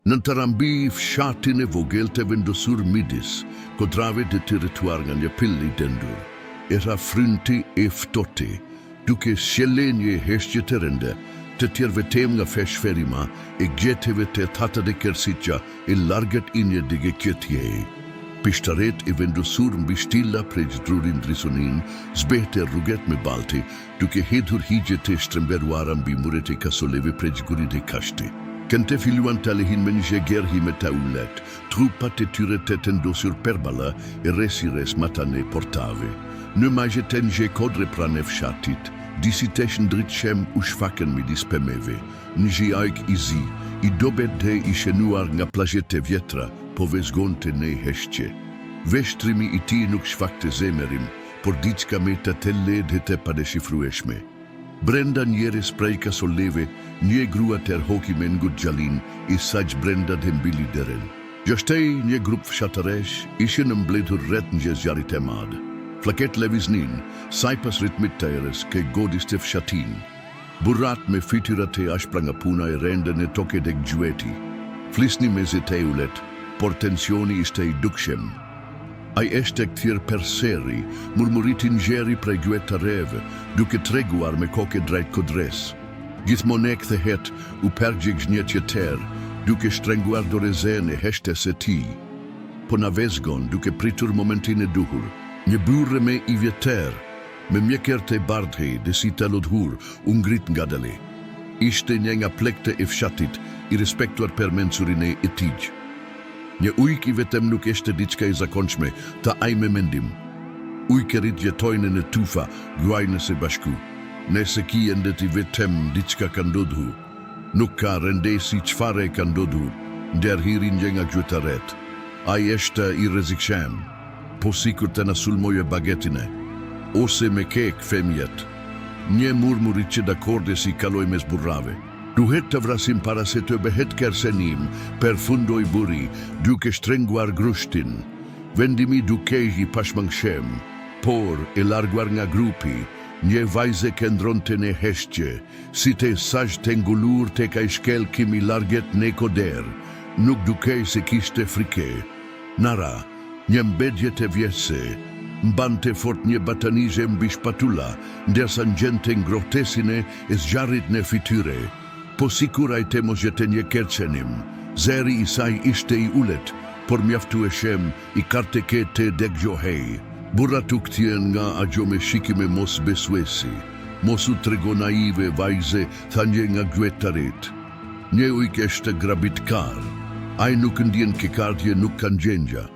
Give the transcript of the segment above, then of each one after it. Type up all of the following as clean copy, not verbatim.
Në të rambi fshatin e vogël të vendosur midis kodrave të territuar nga një pilli dendur. Era frynti e ftohtë, duke sjellënje heshtje të rënde, të tjerëve tem nga feshferima e gjeteve të thata dhe kersitja e largët inje dige kjetjej. Pishtaret e vendosur mbi shtilla prej drurin drisonin, zbehte rruget me balti, duke hedhur higje të shtremberuara mbi muret e kasoleve prej gurit e kashti. Kënte filluan të alehin me një gjerhi me ta ullet, trupat e tyre të tendosur perbala e resires matane portave. Në majeten gje kodre prane fshatit, disitesh në dritëshem u shfaken midis pemeve. Në gje ajk i zi, i dobet dhe i shenuar nga plazhete vjetra, po vezgon të nej heshqe. Veshtrimi i ti nuk shfakte zemerim, por diçka me të telle dhe të padeshifrueshme. Brenda njeres prej kasoleve, një grua terhoki me ngut gjalin, i saq brenda dhe mbili deren. Gjashtej një grup fshatëresh ishin në mbledhur rret një zjarit e madh. Flaket leviznin, saj pas ritmit të erës, ke godis të fshatin. Burrat me fytyrat e ashpra nga puna e rendën e toke dhe gjueti. Flisni me zeteulet, por tensioni ishte i dukshem. Ai eshte këthir per seri, murmuritin gjeri prej gjuet të reve, duke treguar me koke drejt kodres. Gjithmonek dhe het, u pergjik zhnjet jeter, duke shtrenguar dorezen e heshtes e ti. Po na vezgon, duke pritur momentin e duhur, një burre me i vjeter, me mjekert e bardhej dhe si të lodhur, ngrit nga dale. Ishte një nga plekte e fshatit, i respektuar per mensurine e tijgjë. Një ujk i vetem nuk eshte diçka i zakonshme, ta aj me mendim. Ujkerit jetojnë në tufa, guajnë se bashku. Nëse ki endet i vetem diçka ka ndodhu. Nuk ka rendesi qfare ka ndodhu, ndërhirin gjë nga gjytaret. Aj eshte i reziksham, po sikur të nasulmoje bagetine. Ose me kek femjet. Një murmurit që dakorde si kaloj mes burrave. Duhet të vrasim para se të behet kersenim, përfundoi buri, duke shtrenguar grushtin. Vendimi dukej i pashmangshëm, por e larguar nga grupi, një vajze këndronte në heshtje, si të saj të ngullur të ka i shkel kimi larget në koder, nuk dukej se kishte frike. Nara, një mbedje të vjese, mbante fort një batanizhe mbi shpatula, ndërsa në gjente ngrohtesine e zjarit në fytyre. Po sikuraj të mos jetë një kercenim, zeri i saj ishte i ulet, por mjaftu e shem i karteke të degjohej. Burrat u kthien nga agjo me shikime mos besuesi, mos u trego naive vajze thanje nga gjuetarit. Një ujk eshte grabitkar, aj nuk ndjen kekardje nuk kanë gjengja.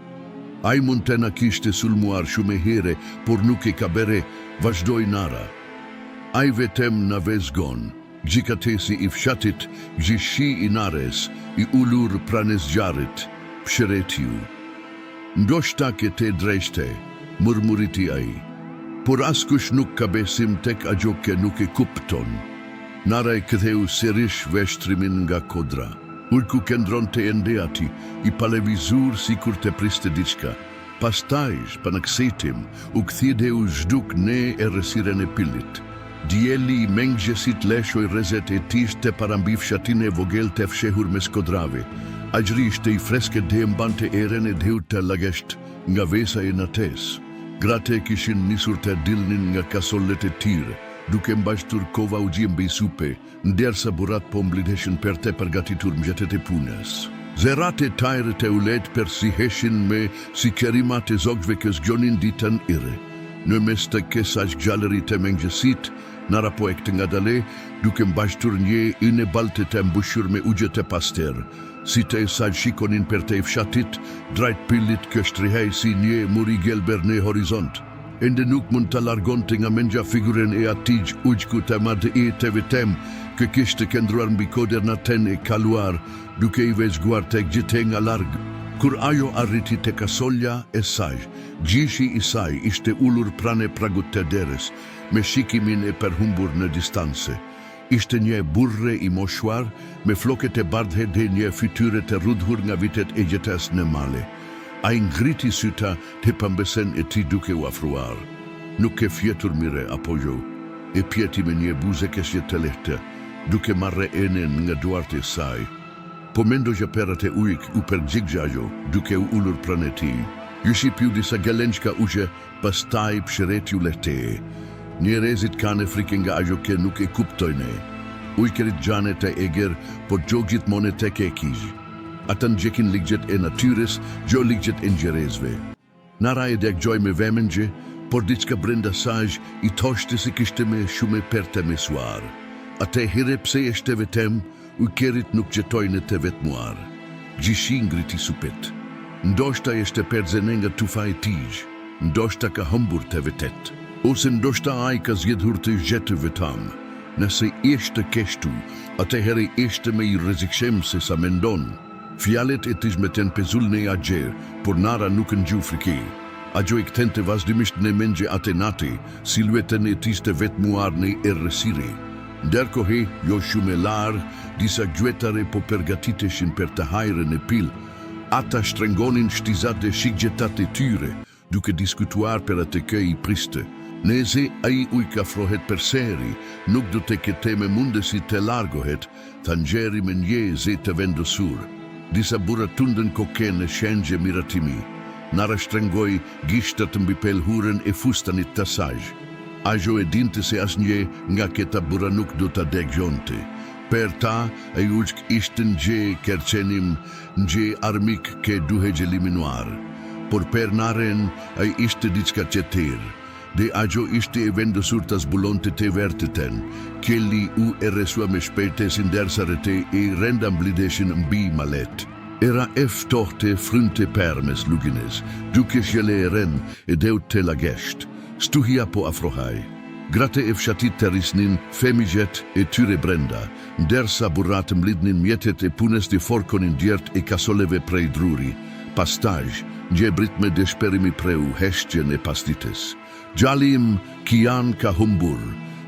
Aj mund të na kishte sulmuar shume here, por nuk e ka bere, vazhdoj nara. Aj vetem na vezgon, gjikatesi i fshatit, gjishi i nares, i ullur pranes gjarit, psheretiu. Ndoshta ke te drejshte, murmuriti ai, por askush nuk ka besim tek agjo ke nuk e kupton. Nara e këtheu serish veshtrimin nga kodra. Ujku këndron të endeati, i palevizur si kur të priste diçka. Pastajsh, panaksetim, u këthide u zhduk ne e resiren e pillit. Dieli i mengjesit leshoj rezet e tisht të parambi fshatin e vogel të fshehur me skodrave. Ajri ishte i fresket dhe mbante eren e dheu të lagesht nga vesa e nates. Grate kishin nisur të dilnin nga kasollet e tire, duke mbashtur kova u gjimbe i supe, ndersa burat po mblidheshin për të përgatitur mjetet e punës. Zerat e tajre të ulet për si heshin me si kerimat e zogve kës gjonin ditën ire. Në mes të kesaj gjallëri të mengjesit, Nara po e këtë nga dale, duke mbashtur një ine balte të mbushur me ugje të paster. Si të e saj shikonin për të e fshatit, drajt pillit kështrihej si një muri gelber në horizont. Ende nuk mund të largon të nga mendja figuren e atij ujku të madhe e të vetem, kë kishte këndruar mbi koder në ten e kaluar, duke i vezguar të gjite nga largë. Kur ajo arriti të kasolja e saj, gjishi i saj ishte ullur prane pragut të deres, me shikimin e përhumbur në distanse. Ishte një burre i moshuar, me floket e bardhe dhe një fytyre të rudhur nga vitet e gjetes në male. A i ngriti syta të pambesen e ti duke u afruar. Nuk e fjetur mire apo jo, e pjeti me një buze kësje të lehte, duke marre enen nga duart e saj. po mendo që perat e ujk u përgjigjajo duke u ullur pranë tij. Ju shipiu disa galençka uqe, pastaj pshëreti u lehtee. Njerëzit kanë frikë nga ajo që nuk e kuptojnë. Ujkerit xhanet e eger, po gjo gjithmonë tek e kizh. Ata ndjekin ligjet e natyrës, gjo ligjet e njerëzve. Nara e dëgjoi me vëmendje, por diçka brenda saj i thoshte se kishte me shumë për të mësuar. Atëherë pse ishte vetëm, ujkerit nuk jetoi në të vetmuar. Gjishi ngriti supet. Ndoshta ishte perzene nga tufa e tij, ndoshta ka humbur të vetet, ose ndoshta ai ka zgjedhur të jetë vetëm. Nëse ishte kështu, atëherë ishte më i rrezikshëm se sa mendon. Fjalet e tij meten pezull në agjer, por Nara nuk ngju frikë. Ajo i kthente vazhdimisht në mendje atë natë, siluetën e tij të vetmuar në errësirë. Ndërkohë, jo shumë e larg, disa gjuetare po përgatiteshin për të hajrën e pil. Ata shtrengonin shtizat dhe shigjetat e tyre, duke diskutuar për atë kë i priste. Nëse ai ujk afrohet përsëri, nuk do të ketë me mundësi të largohet, tha ngjeri me njëzë të vendosur. Disa burra tundën kokën në shënjë miratimi. Nara shtrengoi gishtat mbi pelhurën e fustanit të saj. Ajo e dinte se asnjë nga këta burra nuk do ta dëgjonte. Per ta, ai ujk ishte ngjë kerçenim, ngjë armik që duhet eliminuar. Por per Naren, ai ishte diçka tjetër. Dhe ajo ishte e vendosur të zbulonte të vërtetën. Kelli u errësua me shpejtësi ndërsa rete e renda mblideshin mbi malet. Era eftohte frynte permes lugines, duke sheleren e deut të lagesht. Stuhia po afrohaj. Gratë e fshatit të risnin femigjet e tyre brenda, ndërsa burrat mblidnin mjetet e punës të forkonin djert e kasoleve prej druri. Pastaj, ngjebrit me dëshperimi preu heshtjen e pastites. Gjalim Kian ka humbur,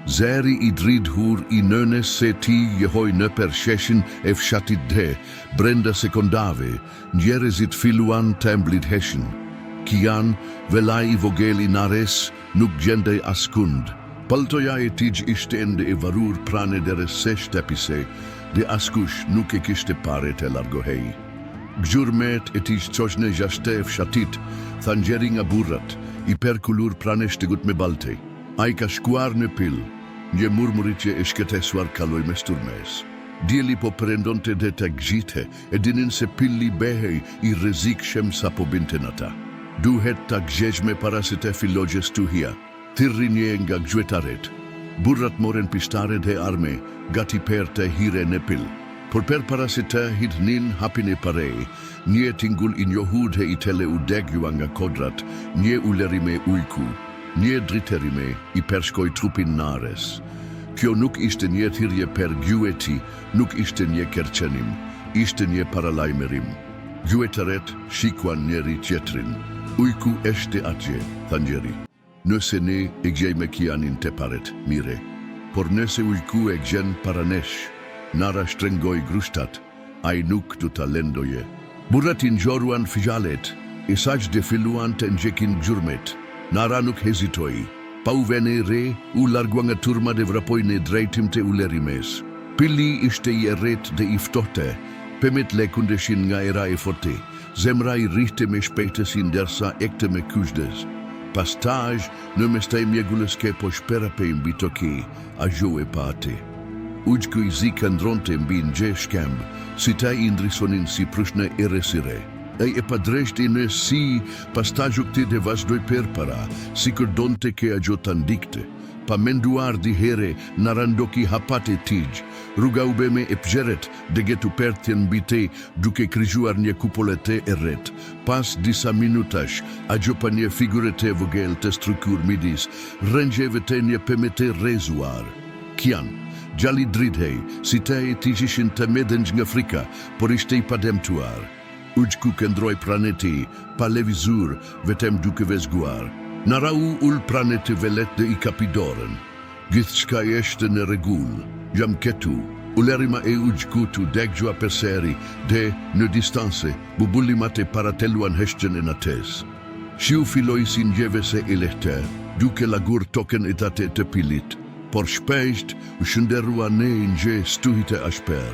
zeri i dridhur i nënes se ti jehoj në për sheshin e fshatit dhe, brenda sekondave, njerëzit filuan të mblidheshin. Kian, velaj i vogel i Nares, nuk gjendej askund. Paltoja e tij ishte ende e varur pranë deres se shtepise, dhe askush nuk e kishte pare të largohej. Gjurmet e tij qoshne gjashte e fshatit, tha ngjeri nga burrat, i perkullur pranë shtegut me balte. Ai ka shkuar në pil, një murmuritje e shkëtesuar kaloi me sturmes. Dieli po përendonte dhe të gjite, e dinin se pilli behej i rrezikshëm sa po binten ata. Duhet ta gjejmë para se të fillojë stuhia. Thirri një nga gjuetaret. Burrat moren pistare dhe arme, gati per të hire në pil. Por per para se të hidhnin hapin e pare, një tingull i njohud he i tele u degjua nga kodrat, një u lerime ujku, një driterime i pershkoj trupin Nares. Kjo nuk ishte një thirrje per gjueti, nuk ishte një kerçenim, ishte një paralajmerim. Gjuetaret shikuan njeri tjetrin. Ujku eshte atje, tha njeri. Nëse ne e gjejmë Kianin të paret, mire. Por nëse ujku e gjen para nesh, Nara shtrengoi grushtat, ai nuk do ta lendoje. Burrat i ngjoruan fjalet, e saq dhe filluan të ngjekin gjurmet. Nara nuk hezitoi. Pa u vene re, u largua nga turma dhe vrapoi në drejtim të ulerimes. Pilli ishte i erret dhe i ftohte, pemet lekundeshin nga era e forte. Zemra i rrihte me shpejtësi ndërsa ekte me kushdes. Pastaj, në mestaj mjegullës ke po shpera pe mbi toki, ajo e pate. Ujku i zi këndronte mbi nje shkemb, si ta i ndrisonin si prushne e resire. Ai e padreshti në si, pastaj ukti dhe vazhdoj per para, si kërdonte ke ajo të ndikte. Pa menduar di here, në randoki hapate tij, rruga u beme e pjeret dhe getu pertjen mbi te, duke kryzuar një kupolete e ret. Pas disa minutash, ajo pa një figurete vogel të strukur midis, rëngjeve të një pemete rezuar. Kian, gjali dridhej, si ta e tijishin të medenj nga frika, por ishte i pademtuar. Ujku këndroj praneti, pa levizur, vetem duke vezguar. Nara u ul praneti velet dhe i kapidorën. Gjithçka ishte në rregull, jam ketu, ulerima e ujku tu deggjua përsëri dhe në distanse, bubullimat e parateluan heshtjen e nates. Shiu filloi si ngjeve se e lehtë, duke lagur token e tate të pilit. Por shpejt u shënderua në një stuhit e ashper.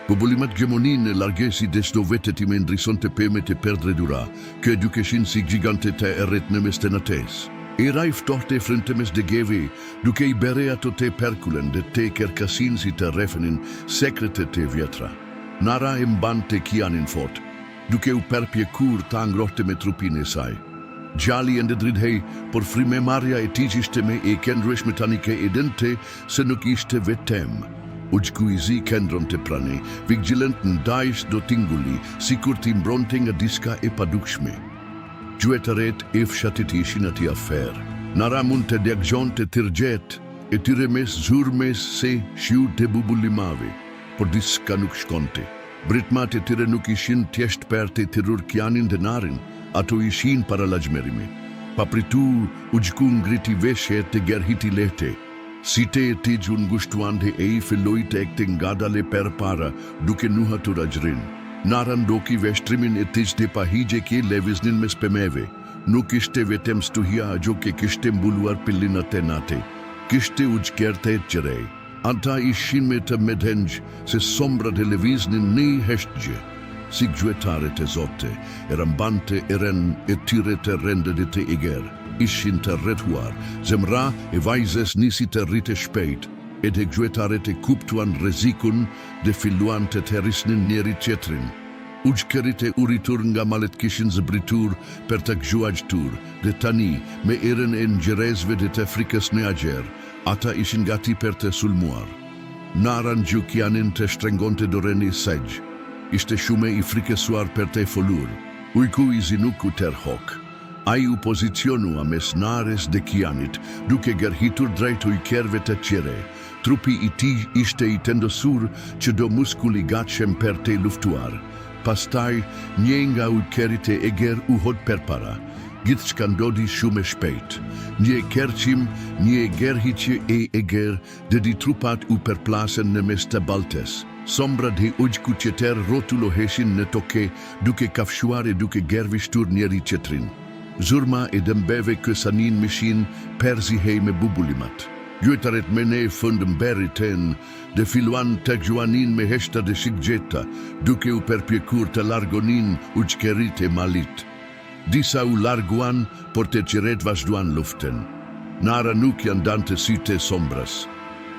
Populimat gemonin e largesi desdo vetet i me ndrison të pemet e perdre dura, kë edukeshin si gjigante të erret në mes të nates. Era i ftohte frente mes de geve, duke i bere ato te perkulen dhe te kerkasin si të refenin sekrete te vjetra. Nara e mbante kianin fort, duke u perpjekur ta ngrohte me trupin e saj. Gjali ende dridhej, por frymëmarrja e tij ishte me e këndrueshme tani ke edente se nuk ishte vetem. Uçkuizi këndron të prani, vigjilent ndajsh do tingulli, sikur t'i mbronte nga diska e padukshme. Gjuetëret e fshatit ishin ati afer. Nara mund të djagjon të tërgjet, e tyre mes zurmes se shiu të bubullimave, por diska nuk shkonte. Britmat e tyre nuk ishin tjesht per të tirur kianin dhe narin, ato ishin para lajmerimi. Papritur u gjku ngriti veshje të gerhiti lehte. Site e tij unë ngushtuan dhe e i filloi të ekte ngadale per para, duke nuhatur ajrin. Nara ndoki veshtrimin e tij dhe pahigje ke leviznin mes pemeve. Nuk ishte vetem stuhia ajo ke kishte mbuluar pillinat e nate. Kishte u gjkerte e qërej. Anta ishin me të medhenj se sombra dhe leviznin ne heshtgje. Si gjuetare të zote, e rambante e ren e tyre të rendet e të eger. Ishin të rrethuar, zemra e vajzes nisi të rrite shpejt, edhe gjuetare të kuptuan rrezikun dhe filluan të terrisnin njeri tjetrin. Uçkërit e uritur nga malet kishin zbritur për të gjuajtur, dhe tani, me erën e ngjyrezve dhe të frikës në agjer, ata ishin gati për të sulmuar. Naran gjukjanin të shtrengonte doreni sejgj. Ishte shume i frikësuar për të folur. Ujku i zinuk u tërhok. Ai u pozicionua mes nares dhe kianit, duke gërhitur drejt ujkerve të qere. Trupi i tij ishte i tendosur që do muskuli gatshëm për të luftuar. Pastaj, një nga ujkerit e eger u hod përpara. Gjithçka ndodhi shumë shpejt. Një kerqim, një gerhiqje e eger, dhe di trupat u përplasen në mes të baltes. Sombra dhe ujku qeter rotuloheshin në toke, duke kafshuar e duke gervishtur njeri qetrin. Zurma e dëmbeve kësanin mishin perzihej me bubullimat. Gjuetaret me ne fund mberi ten, dhe filuan të gjuanin me heshta dhe shikgjeta, duke u përpjekur të largonin uçkerit e malit. Disa u larguan, por të qiret vazhduan luften. Nara nuk janë dante syte sombras.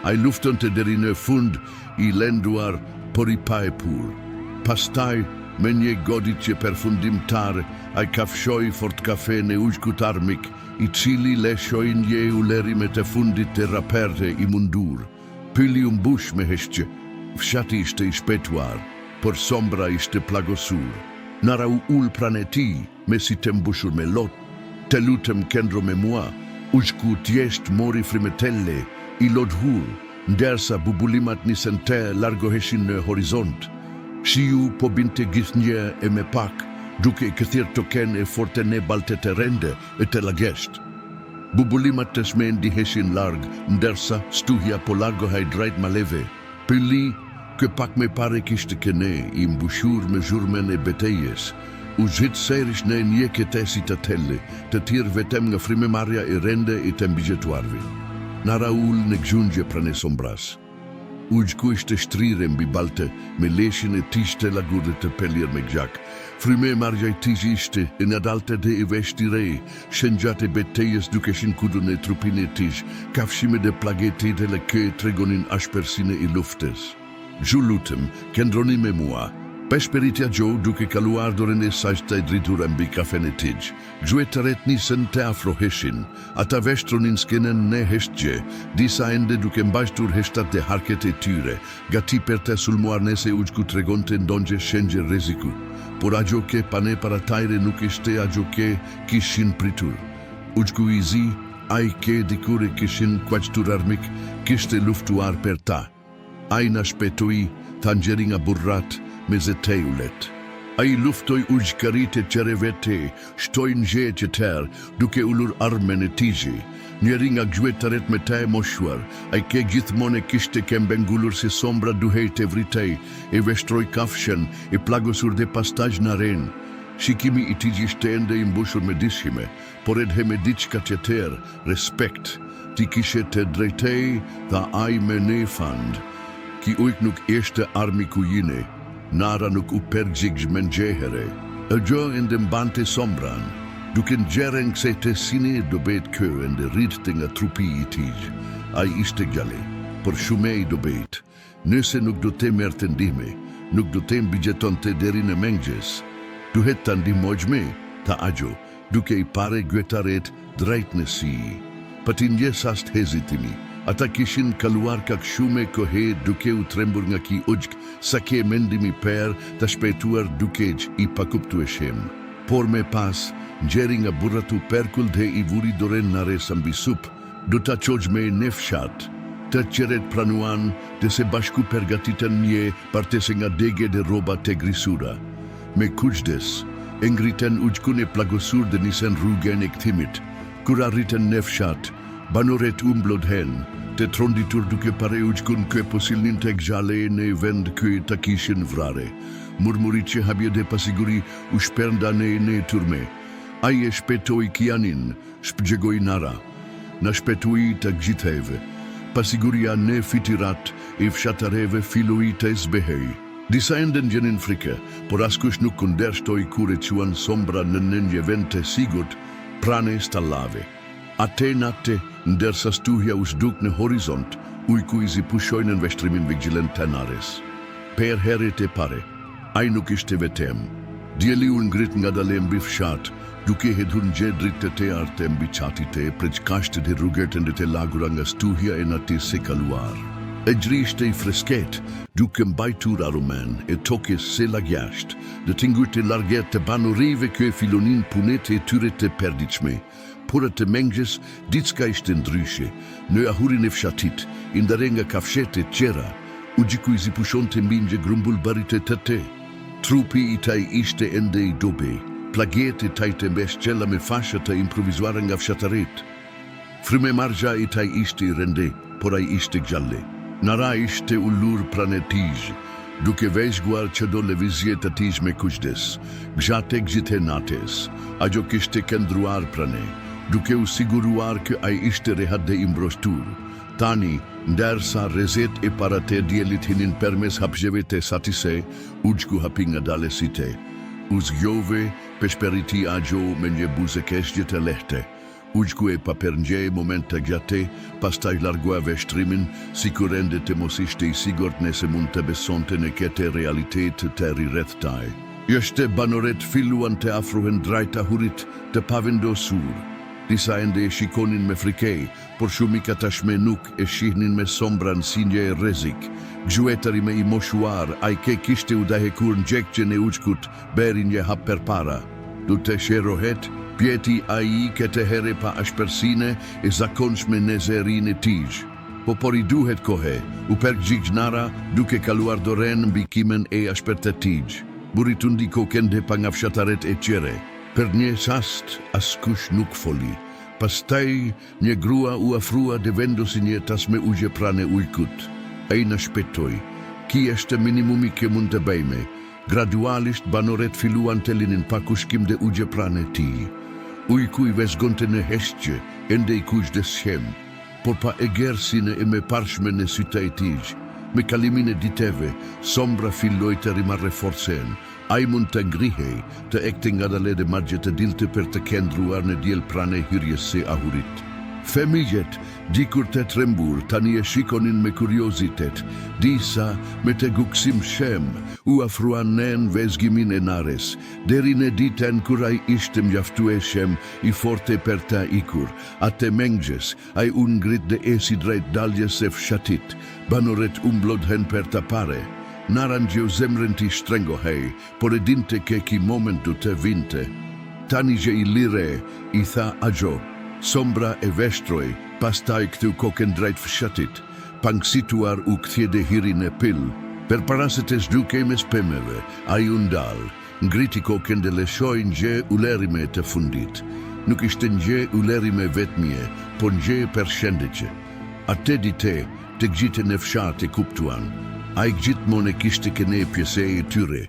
Ai luftën të deri në fund, i lenduar, por i pa e pur. Pastaj, me një goditje përfundimtare, ai kafshoi fort kafe në ujkut armik, i cili leshoi një ulerime të fundit të raperte i mundur. Pyli u mbush me heshqe. Fshati ishte i shpetuar, por sombra ishte plagosur. Nara u ul pranë tij, me si të mbushur me lot. Të lutem këndro me mua, ujku tjesht mori frimetelle, i lodhur, ndersa bubullimat nisën të largoheshin në horizont. Shiu po binte gjithnjë e me pak, duke këthir token e forten e balte të rende e të lagesht. Bubullimat të smen diheshin larg, ndersa stuhja po largohaj drejt maleve. Pyli, kë pak me pare kishte këne, i mbushur me zhurmen e betejes. U zhit serish në njeket e si të telle, të tirë vetem nga frymëmarrja e rende e të mbigjetuarve. Nara ul në gjungje pranë sombras. Ujku ishte shtrire mbi balte, me leshin e tij të lagurë të pelir me gjak. Frymëmarrja e tij ishte e nadalte dhe e veshti re, shëngjat e betejës dukeshin kudun e trupin e tij, kafshime dhe plagete dhe le kë tregonin ashpersine i luftës. Ju lutem, këndroni me mua. Pesperitja gjo duke kaluar dorën e saj të dritura mbi kafen e tij. Gjuetëret nisën të afroheshin, ata veshtronin skenen në heshtgje, disa ende duke mbajtur heshtat dhe harket e tyre, gati për të sulmuar nëse ujku tregonte ndonjë shenjë rreziku. Por ajo ke pane para tajre nuk ishte ajo ke kishin pritur. Ujku i zi, ai ke dikure kishin kuaqtur armik, kishte luftuar për ta. Ai na shpetoi, thangjeri nga burrat, me zeteulet. Ai luftoi ujkarit e qerevete, shtoi në gjeqe tërë, duke ullur armen e tij. Njeri nga gjuetaret me ta e moshuar, ai ke gjithmonë kishte kembengullur si sombra duhej të vritej, e veshtroi kafshën, e plagosur dhe pastaj në arenë. Shikimi i tij ishte ende i mbushur me dishime, por edhe me diçka tjetër, respekt. Ti kishe të drejtej, tha ai me ne fand. ki ujk nuk ishte armi ku jine, nara nuk u pergjigj mengjehere, e gjo ende mbante sombran, duke ngjeren kse të sine do bet kë ende rritë nga trupi i tij. Ai ishte gjale, por shume i do bet, nëse nuk do të merë të ndihme, nuk do të mbigjeton të deri në mengjes, duhet të ndihmojme, ta agjo, duke i pare gjetaret drejt në si. Pati njësast hezitimi, ata kishin kaluar kak shume kohe duke u trembur nga ki ujk, sa ke mendimi per të shpejtuar dukeq i pakuptu e shem. Por me pas, njeri nga burratu perkull dhe i vuri doren nare sambi sup, do ta qojme në fshat, të qeret pranuan dhe se bashku pergatitën nje partese nga dege dhe roba të grisura. Me kuqdes, e ngriten ujkun e plagosur dhe nisen rrugën e këthimit, kur arritën në fshat, banoret umblodhen, të tronditur duke pare ujkun kë posilnin të gjale në vend kë të kishin vrare. Murmurit që habje dhe pasiguri u shpernda në turme. Ai e shpetoj kianin, shpëgjegoj nara, në shpetoj të gjitheve. Pasiguria në fitirat i fshatareve filoi të zbehej. Disa enden gjenin frike, por askush nuk kundershtoj kur e quan sombra në nënje vend të sigurt, prane stallave. Ate natte, ndërsa stuhja u shduk në horizont, ujku i zipushojnë në veshtrimin vigilent të nares. Per heret e pare, ai nuk ishte vetem. Djeli u ngrit nga dale mbi fshat, duke hedhur gjedrit të arte mbi qatit e preq kashtet e rrugetën dhe të lagura nga stuhja e natis se kaluar. E gjri ishte i fresket, duke mbajtur aromen e tokes se lagjasht, dhe tingur të larget të banorive kjo e filonin punet e tyre të perdiqme. Por të mengjes, ditska ishte ndryshe, në ahurin e fshatit, indare nga kafshet e qera, u gjiku i zipushon të mbingje grumbull barit e të. Trupi i taj ishte ende i dobe, plaget e taj të mbesh qella me fasha të improvizuara nga fshataret. Frime margja i taj ishte i rende, por ai ishte gjalle. Nara ishte ullur prane tij, duke veshguar që do levizje të tij me kuqdes, gjate gjithe nates, ajo kishte këndruar prane, duke u siguruar kë ai ishte rehat dhe imbrostur. Tani, ndërsa rezet e para të djelit hinin permes hapjeve të satise, ujku hapi nga dale si te. Uzgjove, peshperiti ajo me një buzekeshje të lehte. Ujku e paperngjej moment të gjate, pastaj largua veshtrimin, si kurende të mos ishte i sigurt nëse mund të besonte në kete realitet të rreth taj. Jeshte banoret filluan të afrohen drejta hurit të pavendosur. Disa ende e shikonin me frikej, por shumica tashme nuk e shihnin me sombran sinje e rrezik. Gjuetari me i moshuar, ai ke kishte u dahekur në gjekqen e ujkut, berin një hap per para. Du të sherohet, pjeti ai këtë here pa ashpersine e zakonshme në zerin e tij. Por i duhet kohe, u pergjigj nara duke kaluar doren mbi kimen e ashpert të tij. Buritundi kokende pa nga fshataret e qere. Per një sast, askush nuk foli. Pastaj, një grua u afrua dhe vendosi një tas me ujë prane ujkut. Ai në shpetoj, ki është minimumi ke mund të bëjme. Gradualisht banoret filluan të linin pa kushkim dhe ujë prane ti. Ujku i vezgonte në heshqe, ende i kush dhe shem, por pa e gersine e me parshme në syta e tij. Me kalimin e diteve, sombra filloj të rimarre forcen. Ai mund të ngrihej, të ekte nga dale dhe margje të dilte për të kendruar në djel prane hyrjes se ahurit. Femiljet, dikur të trembur, tani e shikonin me kuriozitet, disa me të guksim shem, u afruan nen vezgimin e nares, deri në ditën kur ai ishte mjaftu e shem i forte për ta ikur, atë mengjes, ai unë ngrit dhe esi drejt daljes e fshatit, banoret umblodhen për ta pare. Naran gjeu zemrën ti shtrengohej, por e dinte ke ki momentu të vinte. Tani gje i lire, i tha ajo, sombra e veshtroj, pastaj këthu koken drejt fshatit, pangsituar u kthje dhe hirin e pil. Per paraset e zduke me spemeve, a i undal, ngriti koken dhe leshoj nje ulerime të fundit. Nuk ishte nje ulerime vetmje, por nje për shendeqe. Ate dite, të gjite në fshat e kuptuan, a i gjithmon e kishte këne pjese e tyre.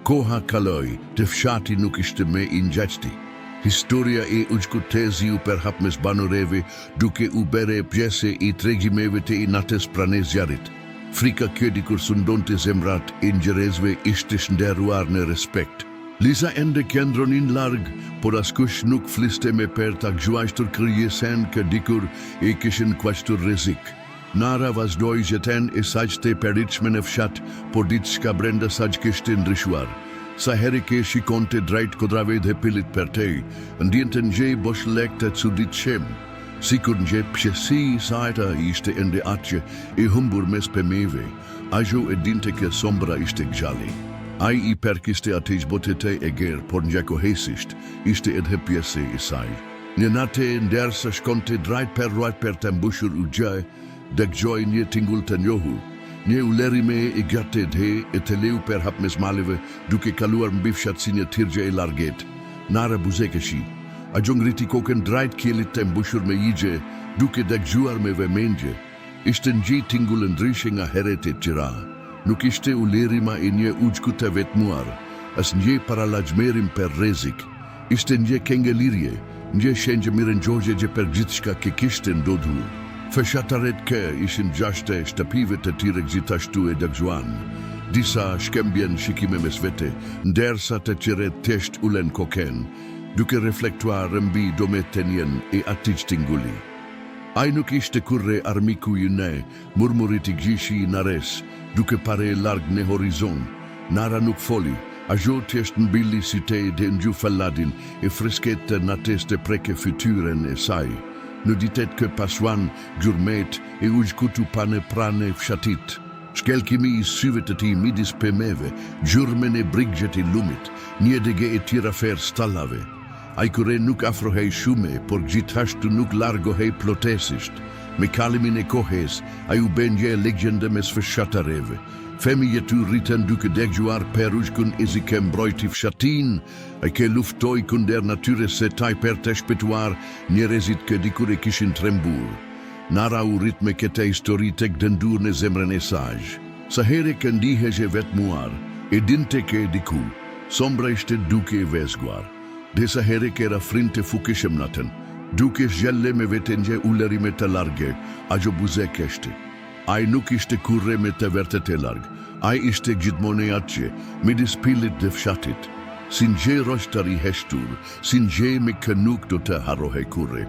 Koha kaloi, të fshati nuk ishte me i ngjashti. Historia e ujkutezi u përhap mes banoreve duke u bere pjese i tregjimeve të i nates prane zjarit. Frika kjo dikur sundonte zemrat e njerëzve ishte shndërruar në respekt. Liza ende qëndronin larg, por askush nuk fliste me për ta gjuajtur krijesen që dikur e kishin kuashtur rrezik. Nara vazhdoi gjeten e saq të peritshme në fshat, por diçka brenda saq kishte ndryshuar. Sa herë që shikonte drejt kodrave dhe pilit për te, ndjente ngjej bosh lek të çuditshëm. Sikur ngjej pjesi sajta ishte ende atje e humbur mes pemeve, ajo e dinte që sombra ishte gjalli. Ai I perkiste atij botete e ger, por njëkohësisht ishte edhe pjesë e saj. Një natë ndërsa shkonte drejt për ruajt për të mbushur u gjë, dëgjoi një tingull të njohur. Një ulerime e gjatë dhe e të leu për hap mes maleve, duke kaluar mbi fshatësinë e tirgje e larget. Nara buzekeshi. Ajo ngriti kokën drejt kielit të mbushur me igje, duke dëgjuar me vëmendje. Ishte ngjit tingull ndryshe nga heret e tjera. Nuk ishte ulerima e një uçku të vetmuar, as një paralajmerim për rrezik. Ishte një kengelirje, një shenjë mirëngjogje që për gjithçka që kishte ndodhur. Fshataret që ishin gjashtë shtëpive të tjera gjithashtu e dëgjuan. Disa shkembjen shikime mes vete, ndërsa të tjera thjesht ulen kokën, duke reflektuar mbi dometënien e atij tingulli. Ai nuk ishte kurre armiku ynë, murmurit I gjishi nares, duke pare larg në horizon. Nara nuk foli, ajo thjesht mbili si te dhe ngju falladin e fresket të nates të preke fytyren e saj. Në ditet kë pasuan gjurmet e ushkutu pane prane fshatit. Shkelkimi I syve të ti midis pemeve, gjurmen e brigjet I lumit, një dege e tjera fer stallave. Ai kure nuk afrohej shume, por gjithashtu nuk largohej plotesisht. Me kalimin e kohes, ai u bën një legjende mes fshatareve. Femi jetu rritën duke dëgjuar për ushkun e zi ke mbrojti fshatin, ai ke luftoj kunder natyre se taj për të shpëtuar njerëzit që dikur e kishin trembur. Nara u rrit me këtë histori tek dëndur në zemrën e saj. Sa herë që ndihej vetmuar, e dinte që diku, sombra ishte duke e vezguar. Desa herë që era frinte fukishëm natën, duke zgjelle me vetëngje ulerime të large, ajo buzek eshte. Ai nuk ishte kurre me të vërtet e larg, ai ishte gjithmonë atje, midis pilit dhe fshatit. Si ngjë roshtari heshtur, si ngjë me kë nuk do të harrohej kurre.